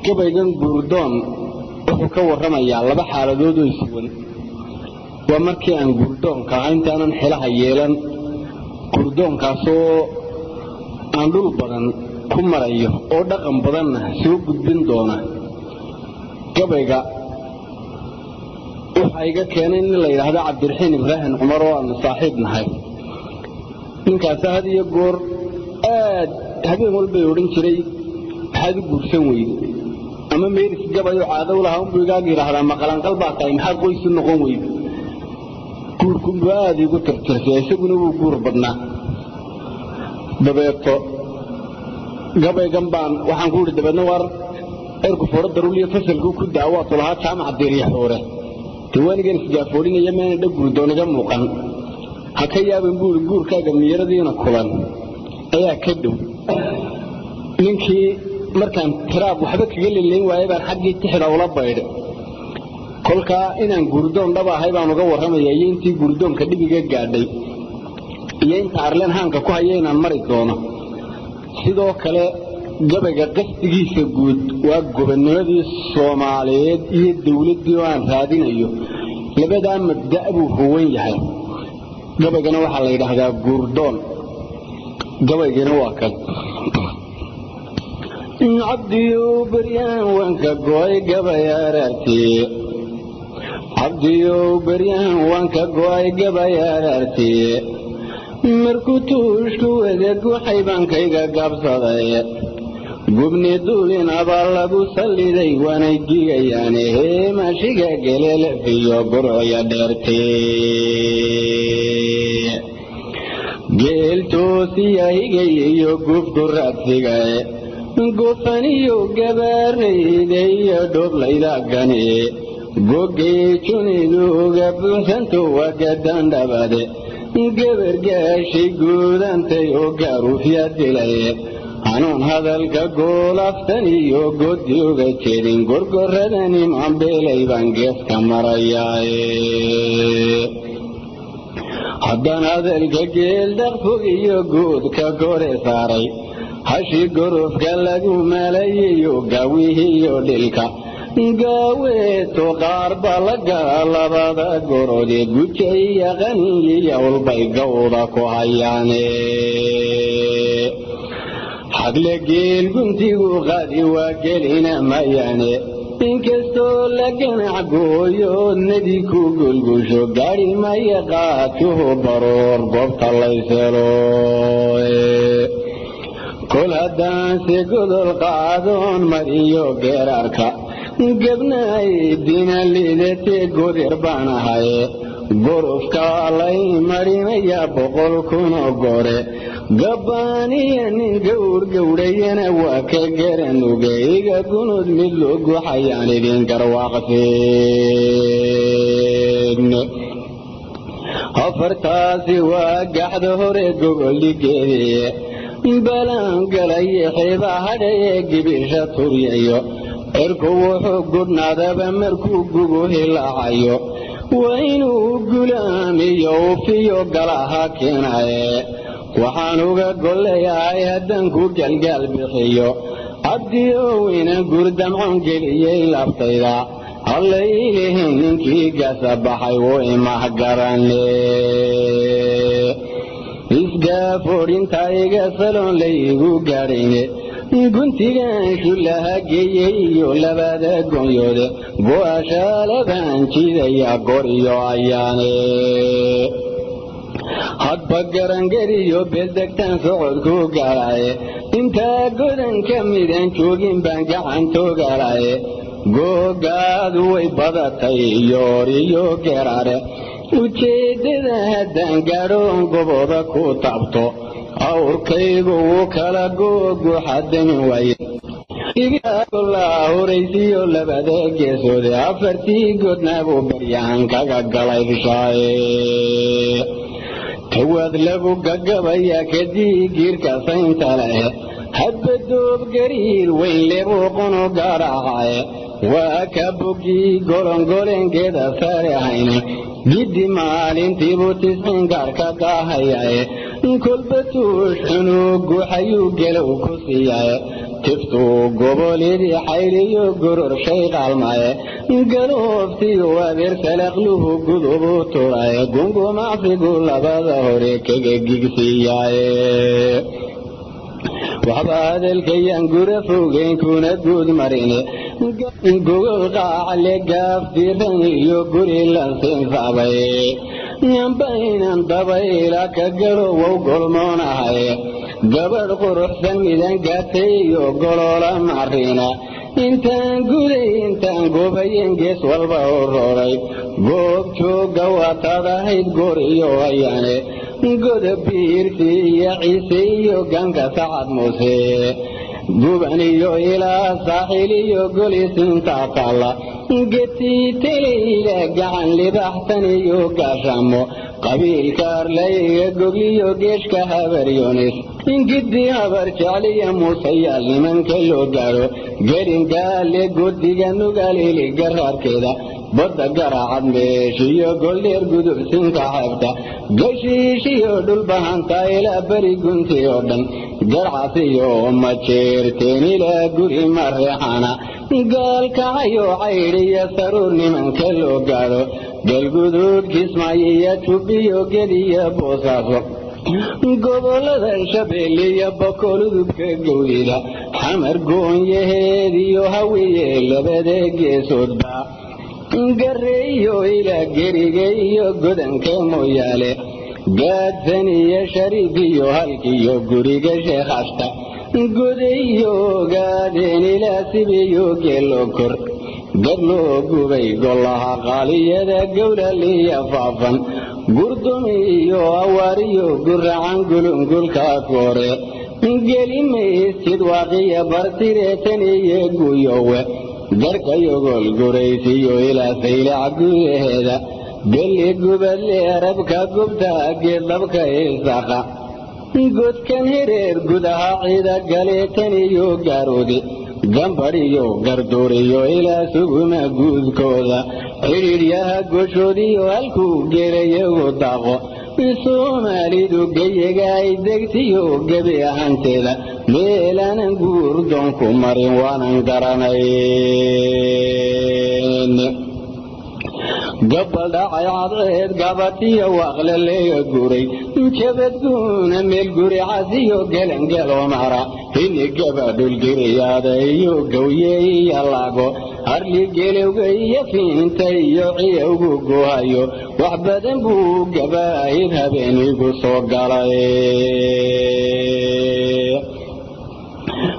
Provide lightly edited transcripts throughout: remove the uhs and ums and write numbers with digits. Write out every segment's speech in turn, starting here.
gabaygan guurdoon wuxuu ka warramayaa laba xaaladood oo isuwan waa markii aan guurdoonka intaanan xilaha yeelan guurdoonkaasoo aan dhul badan ku marayo oo dhaqan badanna soo gudbin doona gabayga waxa iga keenay in la yiraahdo Cabdiraxiin Ibrahim Umar oo aan saaxiib nahay ninkaas had iyo goor aad habeen walba oran jiray waxaad guursan weydo ama meeris gabayo caado lahaa uu igaaga yiraahdo maqalan qalbaa tahay maxaa qoys noqon weydo guurku baad igu tirtirsay isaguna uu guur badnaa dabeeto gabaygan baan waxaan ku dhibadna war erku foro daruuliyo fasalku ku daawato lahaa jaamac diiriya hore diiwaanigan isjaafoodinaya meel dhab guurdoonaga muuqan ha ka yaabin guurkaaga miyiradiina kulan ayaa ka dhow ninkii markaan tiraab waxba kaga leeyahay waayay baan xaqii tixda ula baydhay kolka inaan guurdoon dhab ahay baan uga warramayay intii guurdoonka dhibiga gaadhay iyo inta arleen haanka ku hayeen mari doono sidoo kale gabayga qasdigiisa guud waa gobonnimadii Soomaaliyeed iyo dawladii aan raadinayo labada mabda' buu huwan yahay gabaygana waxa la yiraahdaa guurdoon gabaygana waa kan abdiyo baryaan wanka gooy gabayararti abdiyo baryaan wanka gooy gabayararti markuu tuushku wadagu xaybankayga gaabsaday gubni duulin abal lagu saliday wanay gigayaan heemashiga gelele iyo guraya dheertee geeltoosiya higayo gufguraadsiga gufaniyo gabaaraydayo dhoblaydagani gogeejuniduga buuxsanto wagadan dhabade gabargaashay guudantay oo garuufya dilay anuun hadalka goolaftan iyo godyoga jeedin gorgoradani mambeelay baan geeska marayaaye haddaan hadalka geel dhaqfog iyo guudka kore saaray hashi gorofka lagu malayayo gaawihiyo dhilka gaaweeto qaar baa laga labada gorode gujaya qaniya walbay gawda ku hayaane xagle geel guntigu qaadi waa gelina mayaane inkastoo la ganac gooyo nadi ku gulgusho gaari maya qaatuhu baroor goobta layselo kol haddaan si godol qaadoon mariyo geerarka gabnay dina liidate godir baan ahaye gorofka lay marinaya 100 kun oo gore gabaaniya nin gawrayana waa ka garanugayga gunud mid loogu xayaan idin garwaaqseen afartaasi waa gaxda hore gogoligeedii balan galay xiba hadhaye gibisha turiyayo erku wuxuu gudnaadaba markuu gugu hilaacayo waa inuu gulaamiyo ufiyo galaha keenaye waxaan uga golleeyahay haddaan ku galgaal bixiyo abdiyow inaan guurdamcoon geliyey laftayda hallaylihin ninkii gaasa baxay wuu imahgarane isgaafoodhinta iga saloon laygu gaadhayne guntigan shulaha geeyey iyo labada goonyoode go'ashaalaban jidaya gor iyo ayaane hadba garangariyo beeldegtaan socodku gaalaye intaa godan ka midan joogin baan gacantoogaalaye googaadu way badatay yooriyo geerare ujeeddada haddaan gaadhoon goboda ku taabto awrkaygu wuu kala googu xadamin waaye igala horaysiyo labada geesoode afartii godna buu baryaan kaga galay bishaaye tawaad lagu gagabaya kadii giirka saynta leh hadba doob gariir weyn lebuu qono gaaracaye waa ka bogii golongolengeeda saare ahayna giddi maalintiibuu 90 gaarka daahayaye kolba tuush xunuug guuxayuu gelow ku siiyaye تفتو قبولي حيري قرر شيخ الماء قلوفتي وابر سلقله قلوب تراي قنقو ما في قول بظهري كيكسياي وحباد الكيان قرفوغين كونا قود مريني قول قاع لقاف ديرني يقولي لنسين صعبي ينبين انتبهي لك قلو وقل موناهي قبل قرح سميدان قاتي يقولوا لمعرينا intaan guday intaan goobayen gees walba uroray goobjooga waataad ahayd goor iyo ayaane goda biirti iyo ciise iyo ganka sacad muuse guban iyo ilaa saaxil iyo golisintaa taalla getii telayla gacan libaxsan iyo gaashamo qabiilka arlayga gogliyo geeshka habaryoonis ingidi habar jecliya muusayaal nimanka loo gaadho geringaale godiga nugaaleeli garaarkeeda badda garaacad meeshiyo goldheer gudubsinka xeebta gashiishiyo dhulbahanta ilaa beri gunti oo dhan garcasiyo majeerteen ilaa guri mareexana gaalkacayo caydhiyo saruur nimanka loo gaadho galguduud kismaayo iyo jubbiyo gediyo boosaaso gobolada shabeelle iyo bokoludubka gowdida xamar goonyaheed iyo hawiye labada geesoodba gareeyo ilaa geriga iyo godanka mooyaale gaadsan iyo shariif iyo halkiyo guriga sheekhashta godayo gaadeen ilaa sibiyo geelo kor garloo gubay golaha qaaliyada gowlaliya faafan gurdumi iyo awaariyo guracan gulungulka koore gelimaysid waaqiya bartireetan iyo guyowe garkayogol guraysiyo ilaa saylac gudaheeda gelli gubadle arabka gubta geedlabka isaaqa godkan hereer gudaha ciida galeetan iyo gaaroodi gambadhiyo garduuriyo ilaa suguma guudkooda xidhiidhyaha goshoodiyo halkuu geerayagu daaqo soomaalidu geyiga ay degtiyo gebi ahaanteeda meelaanan guurdoonku marin waanan garanayn gabal dhacay cadceed gabatiyo waaqlaleega guray jabadguuna meel guri casiyo gelangelo mara hini gabadhulgiriyaada iyo gawye iyo laago harli gelowga iyo fiinta iyo ciyowgu guhayo wax badan buu gabaahid habeenigu soo galay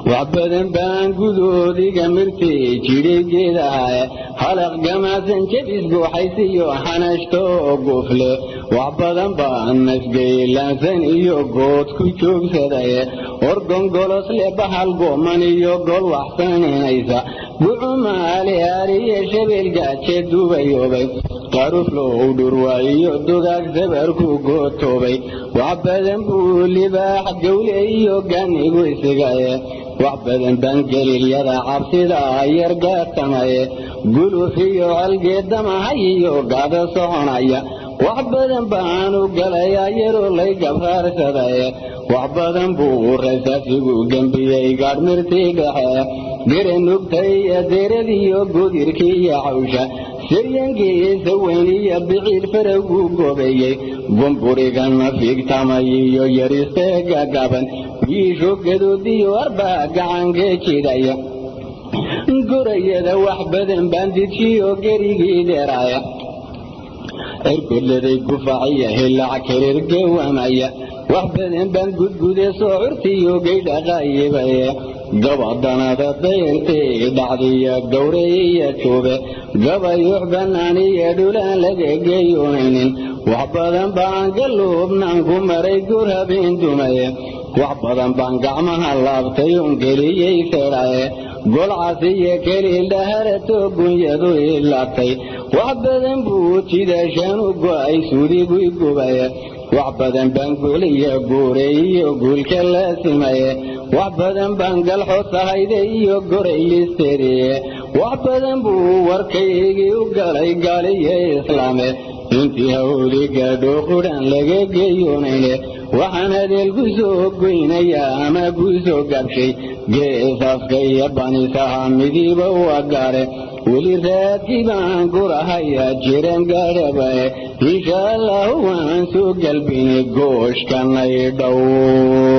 وعبدن بان قدودي قمرتي جيري جيداها حلق قماسن جبس قوحيسيو حنشتو قفله وعبدن بان نسقي لانسن ايو قوت كيشوك سدايه ورقن قولوس لبحال قومن ايو قول وحسن نيسا قعوما علياري شبيل قاتش دوبيوبي قاروف لو دروايو دوغاك زبركو قوتوبي وعبدن بولي باح قولي ايو قاني قويسيقايه وعبدن بانجلي اليدا عبسيدا يرقات تمايه قلو فيو عالقيد دماهيو قاد صغنايا وعبدن بانو قلايا يرو لي قفار سدايه وعبدن بور رساسيقو قنبيي قاد مرتيقها قرن نبتايا ديرديو قديركي عوشا سريانكي سويني بعيد فرقو قوبيي قنبوريقان مفيق تمايو يريستيقا قابن يشو قدوديو أربع قعنكي كيدايا قريدا وحبدن بانديتشيو قريقي ديرايا اركل لدي قفاعية هلا عكرير قوامايا وحبدن بان قدقودي صعرتيو قيدا غايبايا قبضنا دايرتي دعديا قوريا شوبه قبا يحبناني دولان لدي قيونين وحبدن بان قلوب نانكو مري قرها بين دومايا وعبدن بان قعمها اللابتيون قليي سرايه قول عاسية كلي لهرتو قنيدو إلاتي وعبدن بوتي داشانو قواي سودي قوي قبايا وعبدن بان قولي قوري قول كلا سمايا وعبدن بان قل حوصة هيدي قوري استريه وعبدن بو وركيجي وقالي قالي إسلامي انتي هولي قادو قران لغا قيونيني وحنا الجزء قينا يا ما جزء قبشي جيساس كي بني سامي بوقاره ولذاتي بانقرها يا جيران قربه إن شاء الله وانسو قلبي قوش كان يدور